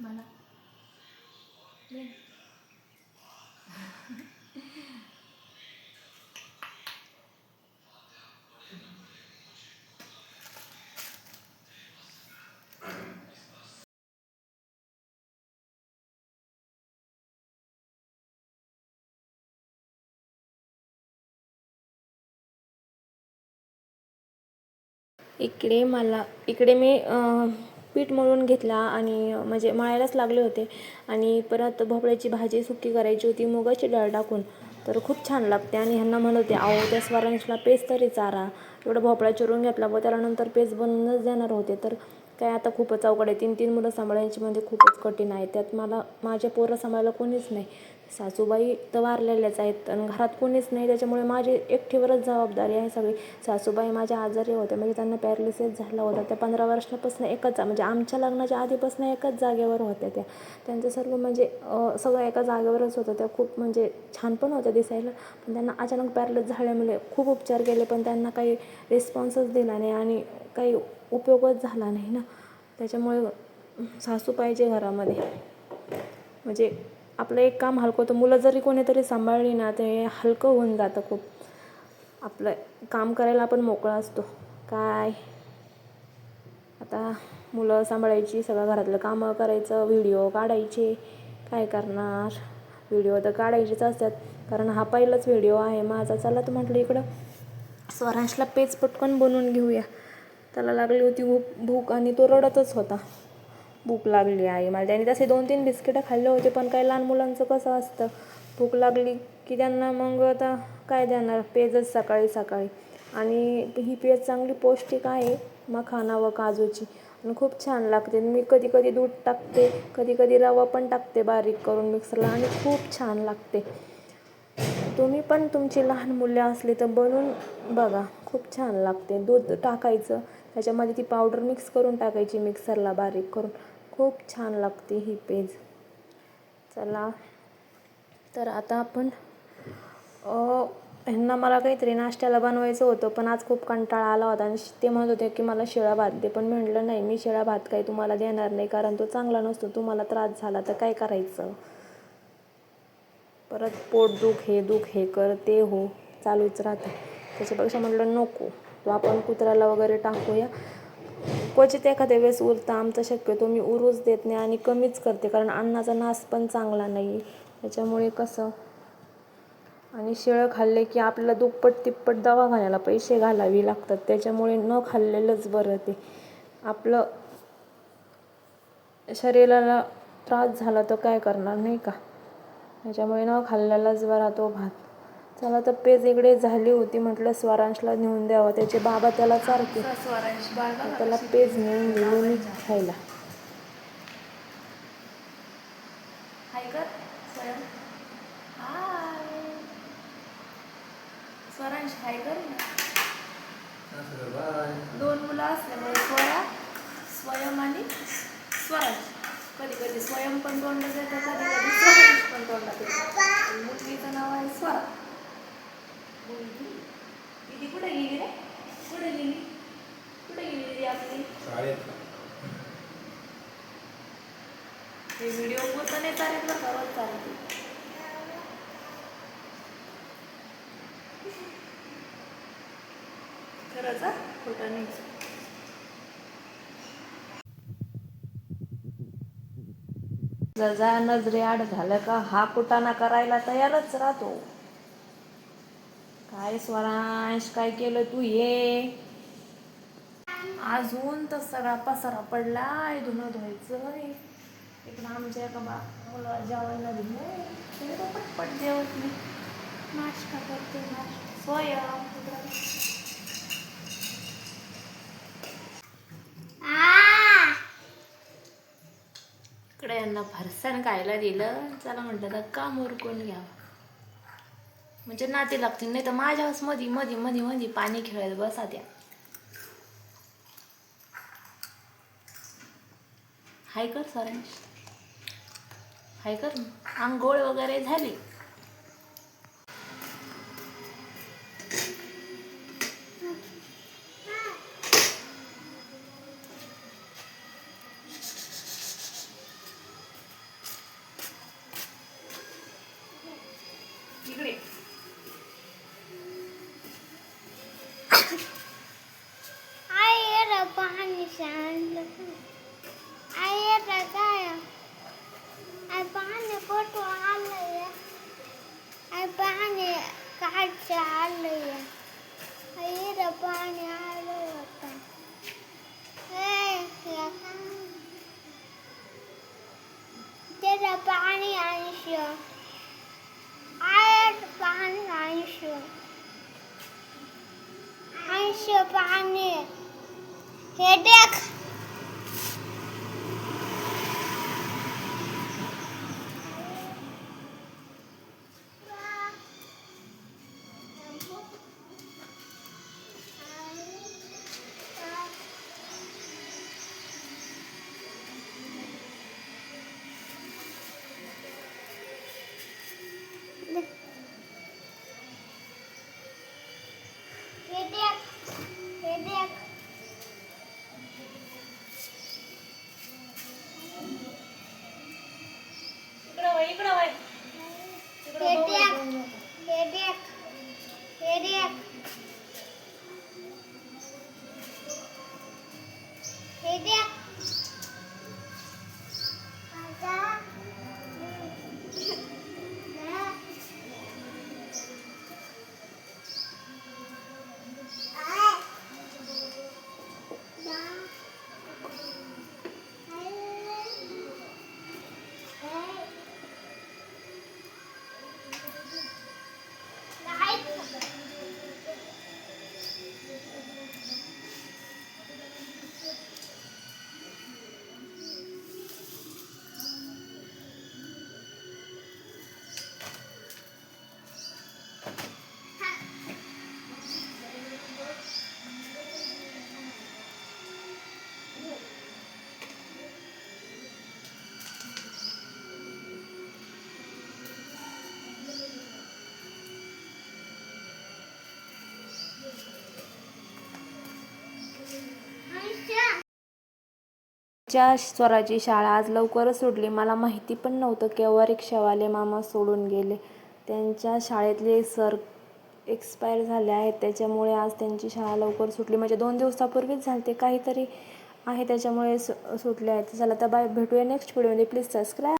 मला इकडे मी पीठ मळून घेतला आणि म्हणजे मळायलाच लागले होते आणि परत भोपळ्याची भाजी सुकी करायची होती मुगाची डाळ टाकून. तर खूप छान लागते आणि ह्यांना म्हणते अहो त्या स्वरांशला पेज तरी चारा. एवढा भोपळा चिरून घेतला व त्याला नंतर पेज बनवूनच देणार होते. तर काय आता खूपच अवघड आहे. 3 मुलं सांभाळायची म्हणजे खूपच कठीण आहे. त्यात माझे पोरं सांभाळायला कोणीच नाही. सासूबाई तर वारलेल्याच आहेत आणि घरात कोणीच नाही. त्याच्यामुळे माझी एकटीवरच जबाबदारी आहे सगळी. सासूबाई माझ्या आजारी होत्या म्हणजे त्यांना पॅरालिसिस झाला होता. त्या 15 वर्षापासून एकच म्हणजे आमच्या लग्नाच्या आधीपासून एकच जागेवर होत्या त्या. त्यांचं सर्व म्हणजे सगळं एका जागेवरच होतं. त्या खूप म्हणजे छान पण होत्या दिसायला. पण त्यांना अचानक पॅरालिसिस झाल्यामुळे खूप उपचार केले पण त्यांना काही रिस्पॉन्सच दिला नाही आणि काही उपयोगच झाला नाही ना. त्याच्यामुळे सासू पाहिजे घरामध्ये. म्हणजे आपलं एक काम हलकं होतं. मुलं जरी कोणीतरी सांभाळली ना ते हलकं होऊन जातं खूप. आपलं काम करायला आपण मोकळा असतो. काय आता मुलं सांभाळायची, सगळं घरातलं कामं करायचं, व्हिडिओ काढायचे. काय करणार, व्हिडिओ तर काढायचेच असतात कारण हा पहिलाच व्हिडिओ आहे माझा. चला तर म्हटलं इकडं स्वरांशला पेज पटकन बनवून घेऊया. त्याला लागली होती भूक आणि तो रडतच होता. भूक लागली आहे मला. त्याने तसे 2-3 बिस्किटं खाल्ले होते पण काय लहान मुलांचं कसं असतं, भूक लागली की त्यांना मग आता काय देणार, पेजच सकाळी सकाळी. आणि ही पेज चांगली पौष्टिक आहे मखाना व काजूची आणि खूप छान लागते. मी कधी कधी दूध टाकते, कधी कधी रवा पण टाकते बारीक करून मिक्सरला आणि खूप छान लागते. तुम्ही पण तुमची लहान मुले असली तर बनवून बघा, खूप छान लागते. दूध टाकायचं, त्याच्यामध्ये ती पावडर मिक्स करून टाकायची मिक्सरला बारीक करून. खूप छान लागते ही पेज. चला तर आता आपण ह्यांना मला काहीतरी नाश्त्याला बनवायचं होतं पण आज खूप कंटाळा आला होता आणि ते म्हणत होते की मला शिळा भात दे. पण म्हटलं नाही, मी शिळा भात काही तुम्हाला देणार नाही कारण तो चांगला नसतो. तुम्हाला त्रास झाला तर काय करायचं, परत पोट दुख हे कर ते हो चालूच राहते. त्याच्यापेक्षा म्हटलं नको, तो आपण कुत्र्याला वगैरे टाकूया. क्वचित एखाद्या वेळेस उरतं, आमचं शक्यतो मी उरूच देत नाही आणि कमीच करते कारण अन्नाचा नाश पण चांगला नाही. त्याच्यामुळे कसं, आणि शिळं खाल्ले की आपल्याला दुप्पट तिप्पट दवाखान्याला पैसे घालावे लागतात. त्याच्यामुळे न खाल्लेलंच बरं. ते आपलं शरीराला त्रास झाला तर काय करणार नाही का. त्याच्यामुळे न खाल्लेलाच बरा तो भात. चला तर पेज इकडे झाली होती, म्हटलं स्वरांशला नेऊन द्यावं. त्याचे बाबा त्याला चारते, त्याला पेज नेऊन दिली मी खायला. हाय कर स्वयं, हाय स्वरांश, हाय कर ना. 2 मुलं असल्यामुळे स्वयं आणि स्वरांश. कधी कधी स्वयं पण तोंडात येतं, कधी कधी स्वरांश पण तोंडात येतं. मुलीचं नाव आहे स्वरा. दीदी कुठे गेली रे, कुठे गेली, कुठे गेली दीदी आपली. हे व्हिडिओ पूर्ण नाही चालेल ना, खरंच चालते. खरंच खोटं नाही. जर नजरे आड झालं का हा कुटाणा करायला तयारच राहतो. काय स्वरांश, काय केलं तू हे. अजून तर सगळा पसारा पडलाय, धुणं धुवायचं. इकडं आमच्या एका मुलं जेवायला दिलंय, तरी तो पटपट जेवत नाही. नाश्ता करते स्वयं. इकडे यांना फरसाण खायला दिलं. चला म्हटलं तर काम उरकून घ्यावं म्हणजे नाती लागतील, नाही तर माझ्याच मधी मधी मधी मधी पाणी खेळत बसा त्या. हाय कर स्वरांश, हाय कर. आंघोळ वगैरे झाली. आयुष्य आयुष्य पाणी आयुष्य आयुष्य पाणी हे देख हे देख इकडं वळ. हे देख हे देख हे देख हे देख आजा च्या स्वराची शाळा आज लवकरच सुटली. मला माहिती पण नव्हतं केव्हा रिक्षावाले मामा सोडून गेले. त्यांच्या शाळेतले सर एक्सपायर झाले आहेत, त्याच्यामुळे आज त्यांची शाळा लवकर सुटली. म्हणजे 2 दिवसापूर्वीच झालते. काहीतरी आहे त्याच्यामुळे सुटले आहेत. चला तर बाय, भेटूया नेक्स्ट व्हिडिओमध्ये. Please subscribe.